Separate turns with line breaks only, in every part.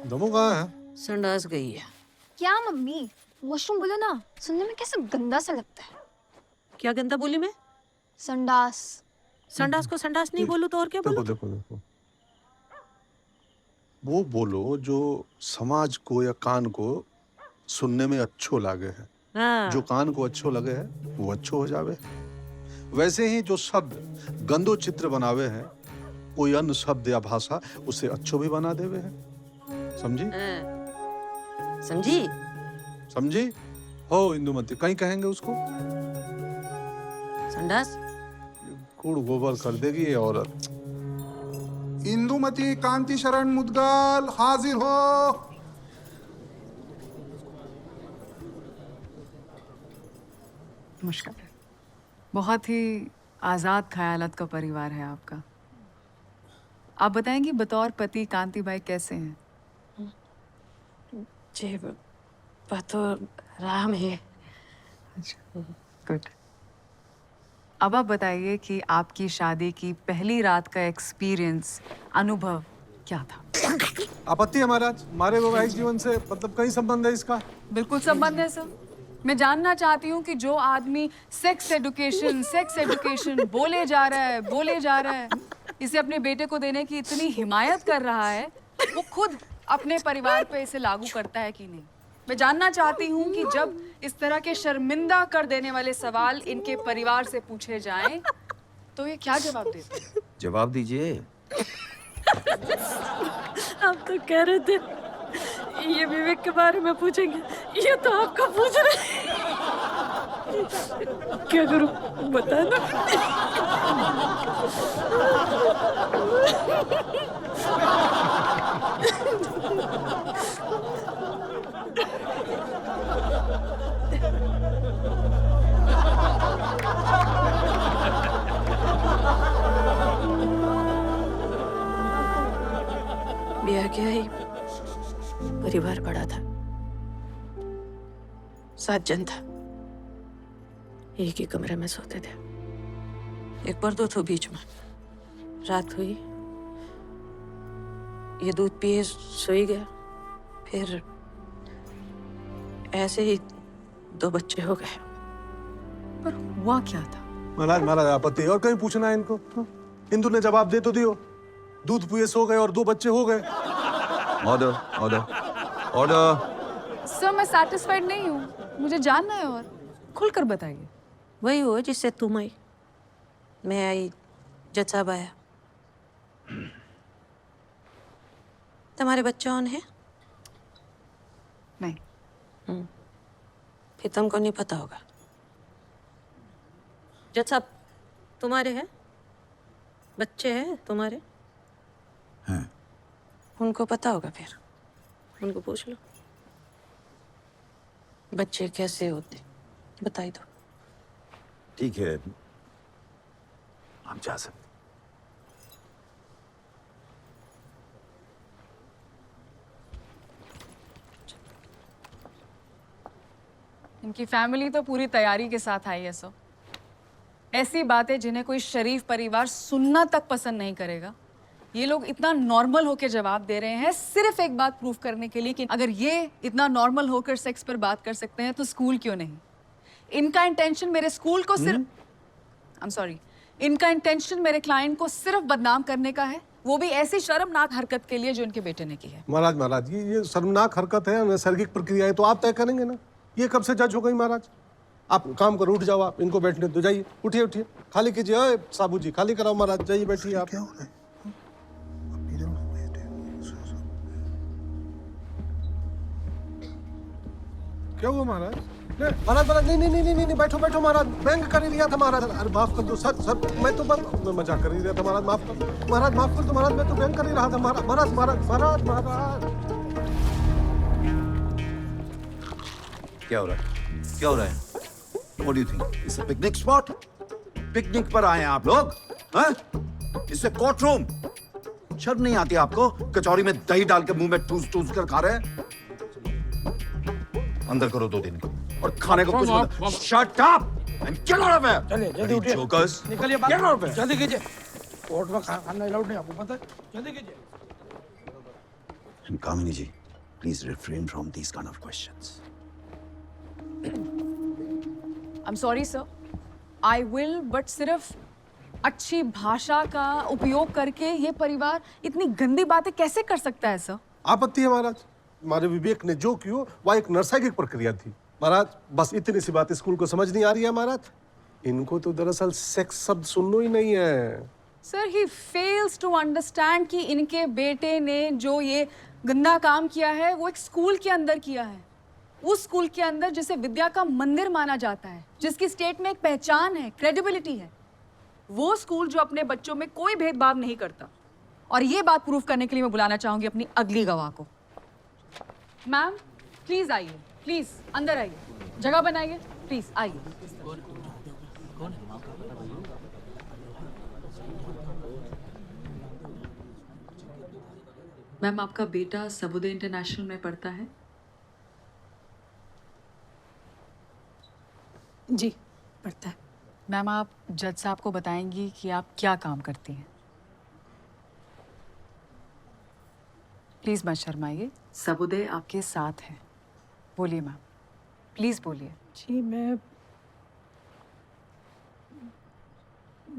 दमू कहाँ है?
संडास गई है।
क्या मम्मी, वॉशरूम बोलो ना। सुनने में कैसा गंदा सा लगता है।
क्या गंदा बोली मैं?
संडास।
संडास को संडास नहीं बोलूं तो और क्या बोलूं?
देखो देखो, वो बोलो जो समाज को या कान को सुनने में अच्छो लगे है।
हाँ।
जो कान को अच्छो लगे है वो अच्छो हो जावे। वैसे ही जो शब्द गंदो चित्र बनावे है, कोई अन्य शब्द या भाषा उसे अच्छो भी बना देवे है। समझी?
समझी?
समझी? हो इंदुमती, कहीं कहेंगे उसको?
संडास?
कूड़ गोबर कर देगी ये औरत।
इंदुमती कांति शरण मुदगल हाजिर हो।
मुश्किल है। बहुत ही आज़ाद ख्यालात का परिवार है आपका। आप बताएंगी बतौर पति कांति भाई कैसे हैं?
जी तो राम है।
गुड। अब आप बताइए कि आपकी शादी की पहली रात का एक्सपीरियंस, अनुभव क्या था?
आपत्ति है महाराज, हमारे वैवाहिक जीवन से मतलब कहीं संबंध है इसका?
बिल्कुल संबंध है सर। मैं जानना चाहती हूँ कि जो आदमी सेक्स एजुकेशन बोले जा रहा है, इसे अपने बेटे को देने की इतनी हिमायत कर रहा है, वो खुद अपने परिवार पे इसे लागू करता है कि नहीं? मैं जानना चाहती हूँ कि जब इस तरह के शर्मिंदा कर देने वाले सवाल इनके परिवार से पूछे जाएं, तो ये क्या जवाब देते हैं?
जवाब दीजिए।
आप तो कह रहे थे ये विवेक के बारे में पूछेंगे, ये तो आपका पूछ रहे हैं। क्या करूं बता दो। ब्याह क्या ही परिवार बड़ा था, 7 जन था, एक ही कमरे में सोते थे। एक पर्दो था बीच में। रात हुई, ये दूध पिए सोई गया, फिर ऐसे ही 2 बच्चे हो गए।
पर हुआ क्या था?
महाराज आपत्ति है और कहीं पूछना है इनको? इंदु ने जवाब दे तो दियो। दूध पिए सो गए और 2 बच्चे हो गए।
Order order order.
सर मैं सैटिस्फाइड नहीं हूँ, मुझे जानना है और खुलकर बताइए।
वही हुआ जिससे तुम आई, मैं आई, जज साहब आया। तुम्हारे बच्चे कौन है?
नहीं।
फिर तुमको नहीं पता होगा। जज साहब तुम्हारे हैं? बच्चे हैं तुम्हारे?
हैं।
उनको पता होगा, फिर उनको पूछ लो बच्चे कैसे होते, बताई दो।
ठीक है, आप जा सकते।
इनकी फैमिली तो पूरी तैयारी के साथ आई है सर। ऐसी बातें जिन्हें कोई शरीफ परिवार सुनना तक पसंद नहीं करेगा, ये लोग इतना नॉर्मल होकर जवाब दे रहे हैं सिर्फ एक बात प्रूव करने के लिए कि अगर ये इतना नॉर्मल होकर सेक्स पर बात कर सकते हैं तो स्कूल क्यों नहीं? इनका इंटेंशन मेरे स्कूल को सिर्फ इनका इंटेंशन मेरे क्लाइंट को सिर्फ बदनाम करने का है, वो भी ऐसी शर्मनाक हरकत के लिए जो इनके बेटे ने की है।
महाराज ये शर्मनाक हरकत है, नैसर्गिक प्रक्रिया है, तो आप तय करेंगे ना। ये कब से जज हो गई महाराज? आप काम करो, उठ जाओ, आप इनको बैठने दो, जाइए, उठिए, खाली कीजिए। ओए साबू जी, खाली कराओ महाराज, जाइए बैठिए आप। क्या हुआ महाराज? महाराज नहीं, बैठो महाराज, बैंक कर ही लिया था महाराज। अरे माफ कर दो सर, मैं तो बस मजाक कर ही रहा था महाराज, माफ कर दो महाराज, मैं तो बैंक कर ही रहा था महाराज।
क्या हो रहा है? What do you think? It's a picnic spot? Picnic पर आए हैं आप लोग? हैं? इससे कोर्ट रूम। शर्म नहीं आती आपको? कचौरी में दही डाल के मुंह में ठूस कर खा रहे हैं। अंदर करो 2 दिन को और खाने को कुछ मत। Shut up and get out of here.
चलिए जल्दी उठिए,
Jokers.
निकलिए बाहर। Get out of here. जल्दी कीजिए, कोर्ट में खाना अलाउड नहीं, आपको पता है? जल्दी कीजिए।
कामिनी जी, Please refrain from these kind of questions.
I'm sorry sir. I will, but सिर्फ अच्छी भाषा का उपयोग करके ये परिवार इतनी गंदी बातें कैसे कर सकता है सर?
आपत्ति है महाराज। हमारे विवेक ने जो किया वह एक नैसर्गिक प्रक्रिया थी महाराज। बस इतनी सी बात स्कूल को समझ नहीं आ रही है महाराज। इनको तो दरअसल सेक्स शब्द सुनना ही नहीं है।
सर ही फेल्स टू अंडरस्टैंड कि इनके बेटे ने जो ये गंदा काम किया है वो एक स्कूल के अंदर किया है, उस स्कूल के अंदर जिसे विद्या का मंदिर माना जाता है, जिसकी स्टेट में एक पहचान है, क्रेडिबिलिटी है, वो स्कूल जो अपने बच्चों में कोई भेदभाव नहीं करता। और ये बात प्रूव करने के लिए मैं बुलाना चाहूंगी अपनी अगली गवाह को। मैम प्लीज आइए, प्लीज अंदर आइए, जगह बनाइए, प्लीज आइए। मैम आपका बेटा सबुदे इंटरनेशनल में पढ़ता है?
जी पढ़ता है।
मैम आप जज साहब को बताएंगी कि आप क्या काम करती हैं। प्लीज मत शर्माइए, सबुदे आपके साथ है। बोलिए मैम, प्लीज बोलिए।
जी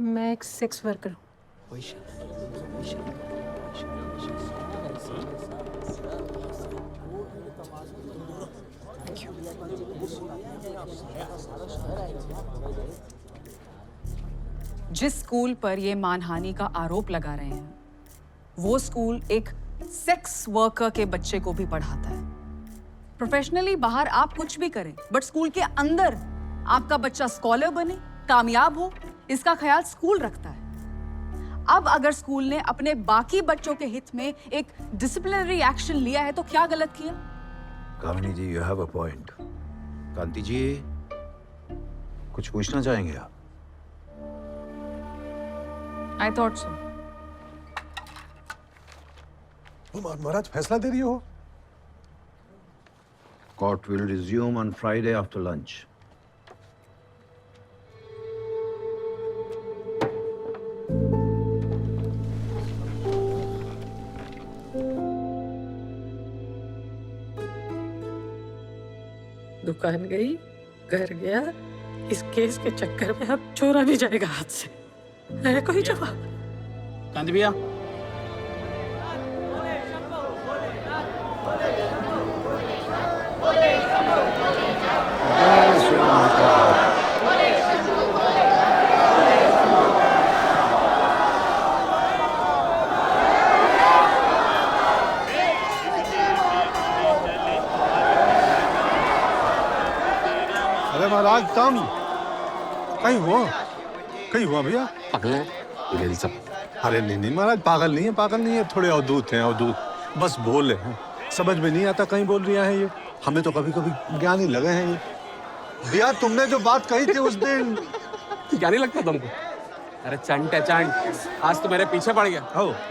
मैं एक सेक्स वर्कर हूँ।
जिस स्कूल पर ये मानहानि का आरोप लगा रहे हैं वो स्कूल एक सेक्स वर्कर के बच्चे को भी पढ़ाता है। प्रोफेशनली बाहर आप कुछ भी करें, बट स्कूल के अंदर आपका बच्चा स्कॉलर बने, कामयाब हो, इसका ख्याल स्कूल रखता है। अब अगर स्कूल ने अपने बाकी बच्चों के हित में एक डिसिप्लिनरी एक्शन लिया है तो क्या गलत किया?
कामिनी जी, you have a point. कांति जी, कुछ पूछना चाहेंगे आप?
I thought so.
महाराज फैसला दे रही हो?
Court will resume on Friday after lunch.
दुकान गई, घर गया, इस केस के चक्कर में अब छोड़ा भी जाएगा हाथ से। है कोई जवाब?
कांति भैया,
अरे महाराज तुम कहीं हुआ भैया?
पागल है ये सब।
अरे नहीं महाराज, पागल नहीं है, थोड़े अवधूत हैं, अवधूत बस बोले हैं, समझ में नहीं आता कहीं बोल रहा है ये। हमें तो कभी ज्ञान ही लगे हैं ये। भैया तुमने जो बात कही थी उस दिन,
क्या नहीं लगता तुमको? अरे चंट है चंट, आज तो मेरे पीछे पड़ गया।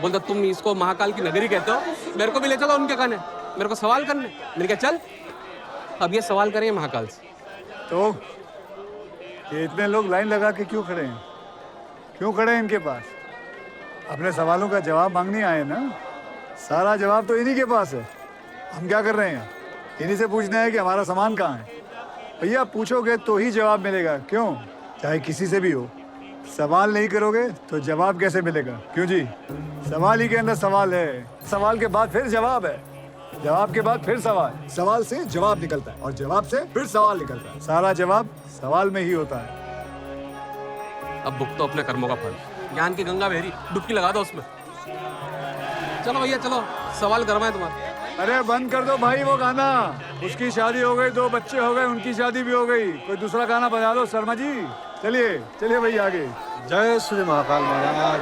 बोलता तुम इसको महाकाल की नगरी कहते हो, मेरे को भी ले चलो उनके कहने, मेरे को सवाल करने। मैंने कहा चल, अब ये सवाल करेंगे महाकाल से।
तो ये इतने लोग लाइन लगा के क्यों खड़े हैं? क्यों खड़े हैं इनके पास? अपने सवालों का जवाब मांगने आए ना? सारा जवाब तो इन्हीं के पास है। हम क्या कर रहे हैं? इन्हीं से पूछना है कि हमारा सामान कहाँ है। भैया पूछोगे तो ही जवाब मिलेगा, क्यों? चाहे किसी से भी हो। सवाल नहीं करोगे तो जवाब कैसे मिलेगा? क्यों जी? सवाल ही के अंदर सवाल है, सवाल के बाद फिर जवाब है, जवाब के बाद फिर सवाल, सवाल से जवाब निकलता है और जवाब से फिर सवाल निकलता है। सारा जवाब सवाल में ही होता है।
अब भुगतो अपने कर्मों का फल। ज्ञान की गंगा बहरी, डुबकी लगा दो उसमें। चलो भैया चलो, सवाल करवाएं तुम्हारे।
अरे बंद कर दो भाई वो गाना। उसकी शादी हो गई, 2 बच्चे हो गए, उनकी शादी भी हो गई। कोई दूसरा गाना बजा लो शर्मा जी। चलिए चलिए भैया आगे।
जय श्री महाकाल महाराज।